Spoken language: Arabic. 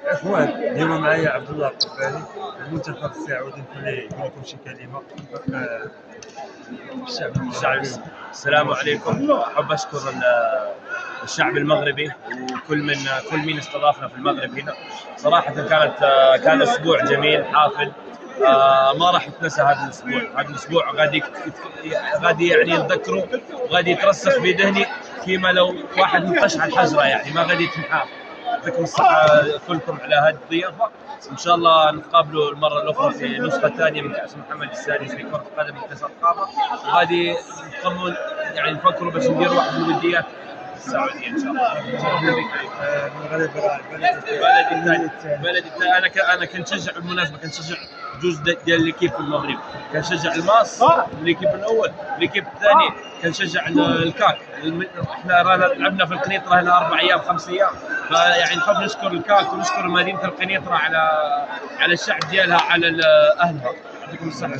اخوان اليوم معايا عبد الله القباني المنتخب السعودي. نقول لكم شي كلمه. الشعب. السلام عليكم. احب اشكر الشعب المغربي وكل مين استضافنا في المغرب هنا. صراحه كان اسبوع جميل حافل. ما راح يتنسى هذا الاسبوع غادي يعني نتذكره وغادي يترسخ في ذهني كيما لو واحد نقش على الحجره، يعني ما غادي تنحى. يعطيكم الصحه كلكم على هذه الضيافه. ان شاء الله نتقابلوا المره الاخرى في نسخه ثانيه من كاس محمد السادس لكره القدم من كاس القاره. وغادي يعني نفكروا باش نديروا واحد من الوديات السعوديه ان شاء الله. بلدي الثاني. انا كنشجع بالمناسبه، كنشجع جوج ديال ليكيب في المغرب. كنشجع الماس ليكيب الاول، ليكيب الثاني كنشجع الكاك. احنا رانا لعبنا في القنيطره هنا 4 ايام 5 ايام، فيعني نحب نشكر الكاك ونشكر مدينه القنيطره على الشعب ديالها، على اهلها. يعطيكم الصحه.